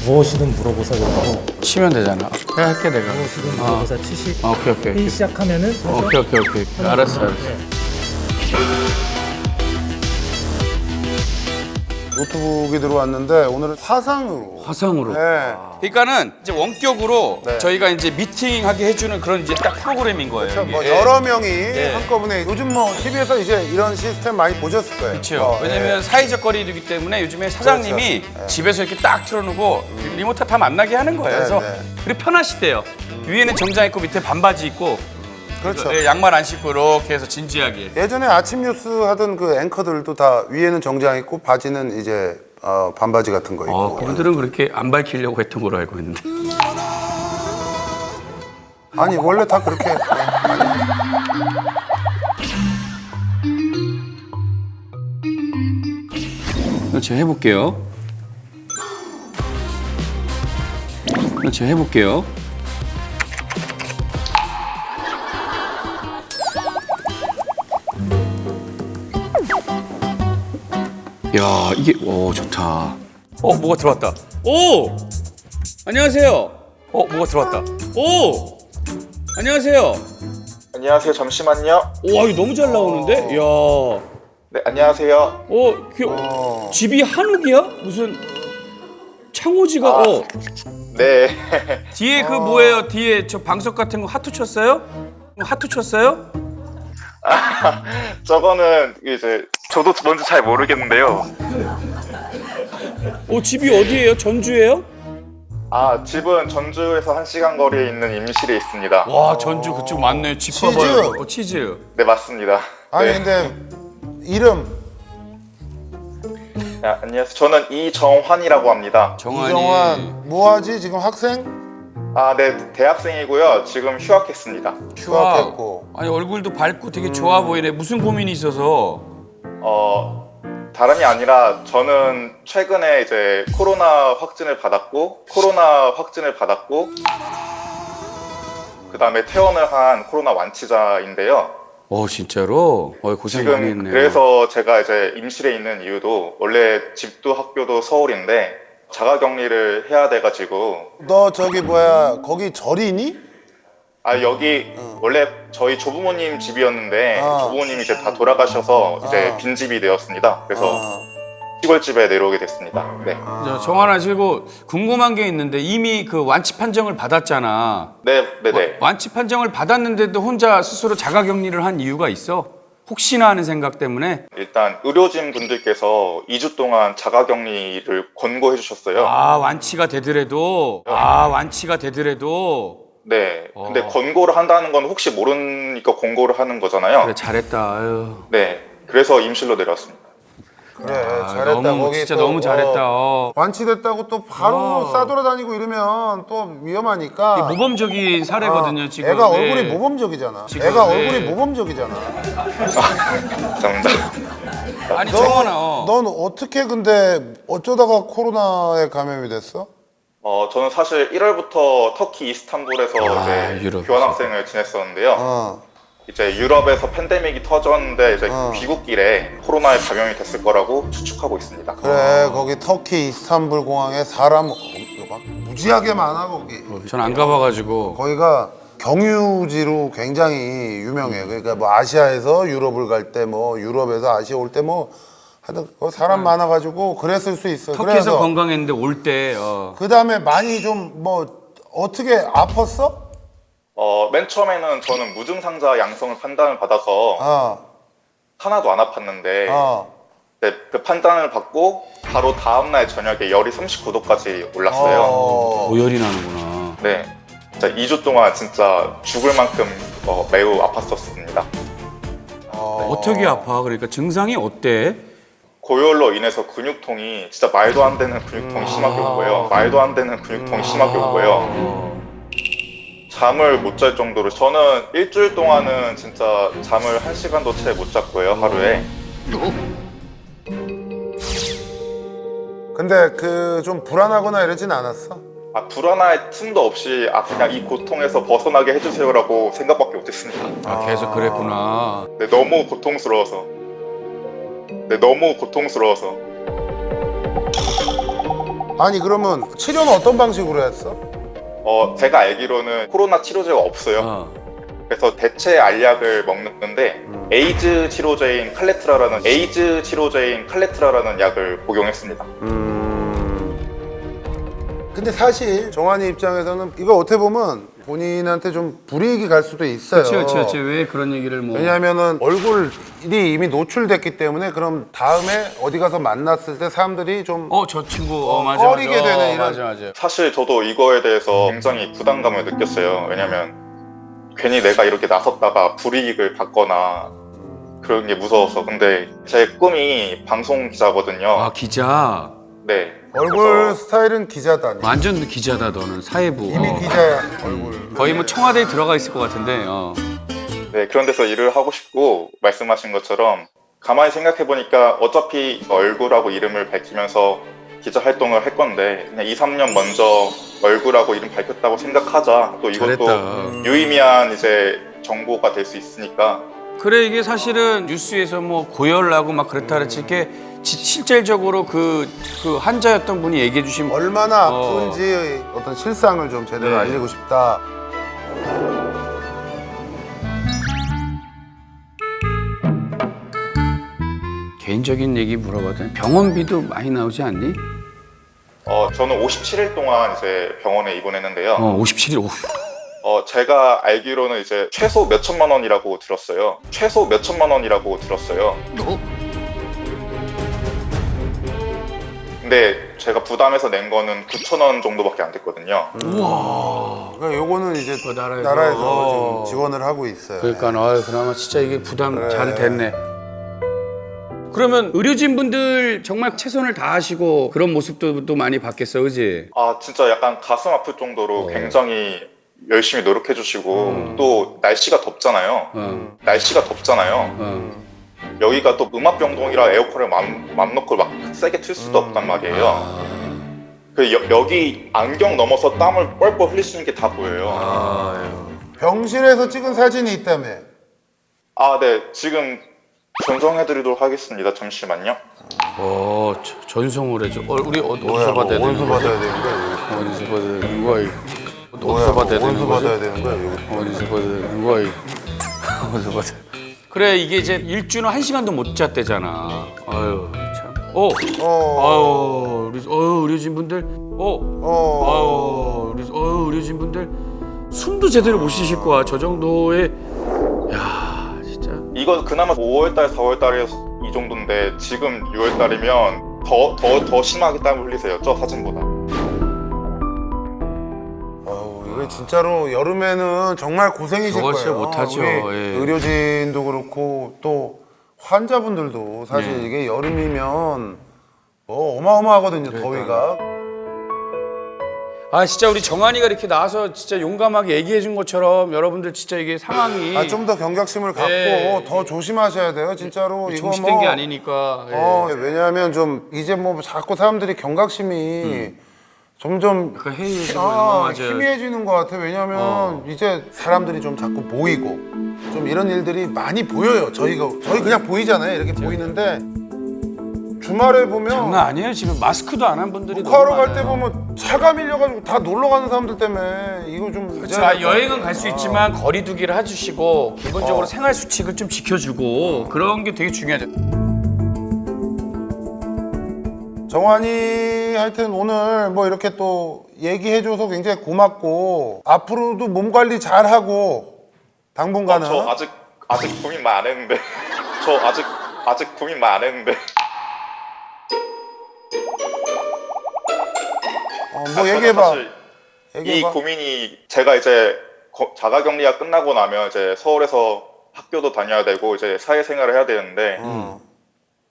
무엇이든 물어보사 그러고 치면 되잖아. 내가 할게 내가. 무엇이든 물어보사 치시 오케이. 회의 시작하면은 오케이. 알았어. 노트북이 들어왔는데 오늘은 화상으로. 네. 그러니까는 이제 원격으로 네. 저희가 이제 미팅하게 해주는 그런 이제 딱 프로그램인 거예요. 그렇죠. 뭐 이게. 여러 명이 네. 한꺼번에 요즘 뭐 TV에서 이제 이런 시스템 많이 보셨을 거예요. 그렇죠. 왜냐면 사회적 거리두기 때문에 요즘에 사장님이 그렇죠. 네. 집에서 이렇게 딱 틀어놓고 리모트 다 만나게 하는 거예요. 그래서 네. 그리고 편하시대요. 위에는 정장 입고 밑에 반바지 입고 그렇죠. 네, 양말 안 신고 이렇게 해서 진지하게. 예전에 아침 뉴스 하던 그 앵커들도 다 위에는 정장 입고 바지는 이제 반바지 같은 거 입고. 그분들은 그렇게 안 밝히려고 했던 걸로 알고 있는데. 아니 원래 다 그렇게. 제가 해볼게요. 야, 이게 좋다. 뭐가 들어왔다. 오! 안녕하세요. 뭐가 들어왔다. 오! 안녕하세요. 안녕하세요. 잠시만요. 와, 이거 너무 잘 나오는데? 야. 네, 안녕하세요. 집이 한옥이야? 무슨 창호지가 네. 뒤에 그 뭐예요? 뒤에 저 방석 같은 거 하트 쳤어요? 하트 쳤어요? 저거는 이제 저도 뭔지 잘 모르겠는데요. 집이 어디예요? 전주예요? 집은 전주에서 1시간 거리에 있는 임실에 있습니다. 와, 전주 그쪽 맞네. 집 치즈. 봐봐요. 치즈. 네, 맞습니다. 아니 네. 근데 이름 안녕하세요. 저는 이정환이라고 합니다. 이정환 뭐하지 지금 학생? 네, 대학생이고요. 지금 휴학했습니다. 휴학했고. 아니, 얼굴도 밝고 되게 좋아 보이네. 무슨 고민이 있어서? 다름이 아니라 저는 최근에 이제 코로나 확진을 받았고 그다음에 퇴원을 한 코로나 완치자인데요. 진짜로? 고생 많이 지금 했네요. 그래서 제가 이제 임실에 있는 이유도 원래 집도 학교도 서울인데 자가격리를 해야 돼가지고 너 저기 뭐야 거기 절이니? 여기 원래 저희 조부모님 집이었는데 조부모님이 이제 다 돌아가셔서 이제 빈집이 되었습니다. 그래서 시골집에 내려오게 됐습니다. 네. 정환아, 그리고 궁금한 게 있는데 이미 그 완치 판정을 받았잖아. 네. 완치 판정을 받았는데도 혼자 스스로 자가격리를 한 이유가 있어? 혹시나 하는 생각 때문에? 일단 의료진 분들께서 2주 동안 자가격리를 권고해 주셨어요. 완치가 되더라도. 네. 근데 권고를 한다는 건 혹시 모르니까 권고를 하는 거잖아요. 그래, 잘했다. 아유. 네. 그래서 임실로 내려왔습니다. 그래 잘했다. 너무, 거기 진짜 또, 너무 잘했다. 완치됐다고 또 바로 싸돌아다니고 이러면 또 위험하니까. 모범적인 사례거든요, 지금. 애가 네. 얼굴이 모범적이잖아. 지금, 애가 네. 얼굴이 모범적이잖아. 감사합니다. 아니, 정환아. 넌 어떻게 근데 어쩌다가 코로나에 감염이 됐어? 저는 사실 1월부터 터키 이스탄불에서 이제 유럽. 교환학생을 지냈었는데요. 어. 이제 유럽에서 팬데믹이 터졌는데 이제 어. 귀국길에 코로나에 감염이 됐을 거라고 추측하고 있습니다. 그래 거기 터키 이스탄불 공항에 사람 이거 막 무지하게 많아 거기. 전 안 가봐가지고. 거기가 경유지로 굉장히 유명해. 그러니까 뭐 아시아에서 유럽을 갈 때 뭐 유럽에서 아시아 올 때 뭐 하여튼 거기 사람 많아가지고 그랬을 수 있어. 터키에서 그래서 건강했는데 올 때. 그 다음에 많이 좀 뭐 어떻게 아팠어? 맨 처음에는 저는 무증상자 양성을 판단을 받아서 하나도 안 아팠는데 네, 그 판단을 받고 바로 다음날 저녁에 열이 39도까지 올랐어요. 고열이 나는구나. 네, 진짜 2주 동안 진짜 죽을 만큼 매우 아팠었습니다. 어떻게 아파? 그러니까 증상이 어때? 고열로 인해서 근육통이 진짜 말도 안 되는 근육통이 심하게 오고요. 잠을 못 잘 정도로 저는 일주일 동안은 진짜 잠을 1시간도 채 못 잤고요, 하루에. 근데 그 좀 불안하거나 이러진 않았어? 불안할 틈도 없이 그냥 이 고통에서 벗어나게 해주세요라고 생각밖에 못했습니다. 계속 그랬구나. 네, 너무 고통스러워서. 아니 그러면 치료는 어떤 방식으로 했어? 제가 알기로는 코로나 치료제가 없어요. 그래서 대체 알약을 먹는데 에이즈 치료제인 칼레트라라는 약을 복용했습니다. 근데 사실 정환이 입장에서는 이거 어떻게 보면 본인한테 좀 불이익이 갈 수도 있어요. 그렇지. 왜 그런 얘기를 뭐. 왜냐하면은 얼굴이 이미 노출됐기 때문에 그럼 다음에 어디 가서 만났을 때 사람들이 좀 저 친구 맞아. 꺼리게 되는 이런. 맞아. 사실 저도 이거에 대해서 굉장히 부담감을 느꼈어요. 왜냐면 괜히 내가 이렇게 나섰다가 불이익을 받거나 그런 게 무서워서. 근데 제 꿈이 방송 기자거든요. 기자. 네. 얼굴 그래서 스타일은 기자다. 완전 기자다 너는 사회부. 이미 기자야 얼굴. 거의 뭐 청와대에 들어가 있을 것 같은데. 네, 그런 데서 일을 하고 싶고 말씀하신 것처럼 가만히 생각해 보니까 어차피 얼굴하고 이름을 밝히면서 기자 활동을 할 건데 그냥 2, 3년 먼저 얼굴하고 이름 밝혔다고 생각하자. 또 이것도 잘했다. 유의미한 이제 정보가 될 수 있으니까. 그래 이게 사실은 뉴스에서 뭐 고열나고 막 그렇다 그랬지 이게 실질적으로 그 환자였던 분이 얘기해 주신 얼마나 아픈지 어떤 실상을 좀 제대로 네. 알리고 싶다. 개인적인 얘기 물어봤더니 병원비도 많이 나오지 않니? 저는 57일 동안 이제 병원에 입원했는데요. 57일. 제가 알기로는 이제 최소 몇 천만 원이라고 들었어요. 근데 제가 부담해서 낸 거는 9천 원 정도밖에 안 됐거든요. 그러니까 요거는 이제 나라에서. 나라에서 지금 지원을 하고 있어요. 그러니까 그나마 진짜 이게 부담 그래. 잘 됐네. 그러면 의료진 분들 정말 최선을 다하시고 그런 모습도 또 많이 봤겠어, 그지? 진짜 약간 가슴 아플 정도로 굉장히 열심히 노력해 주시고 또 날씨가 덥잖아요. 여기가 또 음압병동이라 에어컨을 맘 놓고 막 세게 틀 수도 없단 말이에요. 여기 안경 넘어서 땀을 뻘뻘 흘리시는 게 다 보여요. 병실에서 찍은 사진이 있다며. 네, 지금 전송해드리도록 하겠습니다. 잠시만요. 전송을 해줘. 우리 어디서 뭐야, 받아야 되는 원수 거야? 받아야 되는 거야? 어디서 받아야 되는 거야? 뭐야, 원수 받아야 되는 거야? 어디서 받아야 되는 거야? 어디서 받아? 그래 이게 이제 일주는 1시간도 못 잤대잖아. 아유 참. 아유 우리 의료진 분들. 아유 우리 의료진 분들 숨도 제대로 못 쉬실 거야. 저 정도의 야 진짜. 이거 그나마 5월달, 4월달에 이 정도인데 지금 6월달이면 더 심하게 땀을 흘리세요. 저 사진보다. 이게 진짜로 여름에는 정말 고생이실 저거 거예요. 진짜 못하죠. 우리 예. 의료진도 그렇고 또 환자분들도 사실 네. 이게 여름이면 어마어마하거든요. 그러니까요. 더위가. 진짜 우리 정한이가 이렇게 나와서 진짜 용감하게 얘기해 준 것처럼 여러분들 진짜 이게 상황이 좀 더 경각심을 갖고 예. 더 조심하셔야 돼요. 진짜로 이거 종식된 게 아니니까. 왜냐하면 좀 이제 뭐 자꾸 사람들이 경각심이 점점 그러니까 해이해지고 맞아요. 희미해지는 것 같아. 왜냐하면 이제 사람들이 좀 자꾸 모이고 좀 이런 일들이 많이 보여요. 저희 그냥 보이잖아요. 이렇게 보이는데 주말에 보면 장난 아니에요. 지금 마스크도 안 한 분들이 너무 하러 갈 때 많아요. 보면 차가 밀려가지고 다 놀러 가는 사람들 때문에 이거 좀 그렇죠. 여행은 갈 수 있지만 거리 두기를 해주시고 기본적으로 생활 수칙을 좀 지켜주고 그런 게 되게 중요하죠. 정환이 하여튼 오늘 뭐 이렇게 또 얘기해줘서 굉장히 고맙고 앞으로도 몸 관리 잘하고 당분간은 저 아직 고민 많이 안 했는데. 저 아직 고민 많이 안 했는데. 뭐 저는 얘기해봐. 사실 이 고민이 제가 이제 자가격리가 끝나고 나면 이제 서울에서 학교도 다녀야 되고 이제 사회생활을 해야 되는데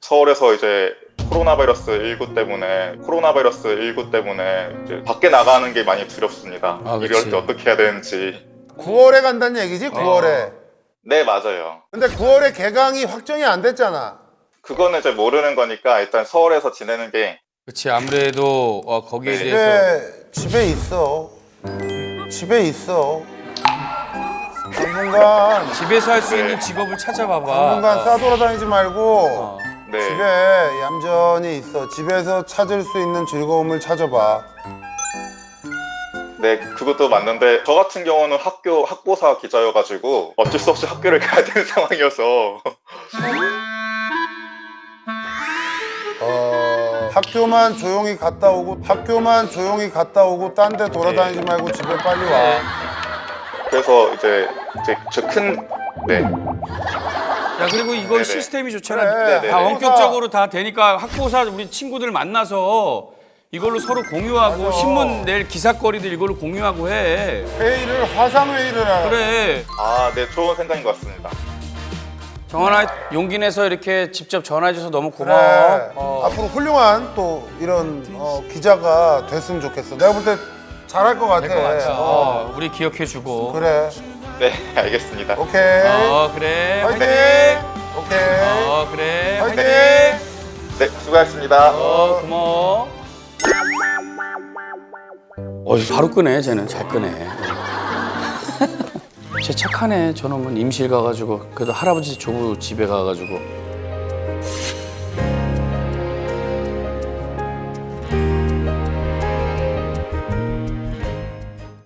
서울에서 이제 코로나 바이러스 19 때문에 이제 밖에 나가는 게 많이 두렵습니다. 이럴 때 어떻게 해야 되는지. 9월에 간다는 얘기지? 9월에. 네, 맞아요. 근데 9월에 개강이 확정이 안 됐잖아. 그거는 이제 모르는 거니까 일단 서울에서 지내는 게. 그렇지 아무래도 거기에 대해서 집에 있어. 당분간 집에서 할 수 있는 직업을 찾아봐봐. 싸돌아다니지 말고 네. 집에 얌전히 조건이 있어. 집에서 찾을 수 있는 즐거움을 찾아봐. 네, 그것도 맞는데 저 같은 경우는 학보사 기자여가지고 어쩔 수 없이 학교를 가야 되는 상황이어서 학교만 조용히 갔다 오고 딴 데 돌아다니지 말고 집에 빨리 와. 그래서 이제 네. 야 그리고 이거 네네. 시스템이 좋잖아. 그래, 다 네네. 원격적으로 다 되니까 학보사 우리 친구들 만나서 이걸로 서로 공유하고 맞아. 신문 낼 기사거리들 이걸로 공유하고 해. 화상회의를 하라. 그래. 아, 네, 좋은 생각인 것 같습니다. 정환아 용기 내서 이렇게 직접 전화해줘서 너무 그래. 고마워. 앞으로 훌륭한 또 이런 기자가 됐으면 좋겠어. 내가 볼 때 잘할 것 같아. 우리 기억해주고. 그래. 네, 알겠습니다. 오케이. 그래. 화이팅! 오케이. 그래. 화이팅! 네, 수고하셨습니다. 고마워. 바로 끄네, 쟤는. 잘 끄네. 쟤 착하네, 저놈은 임실 가가지고. 그래도 할아버지 조부 집에 가가지고.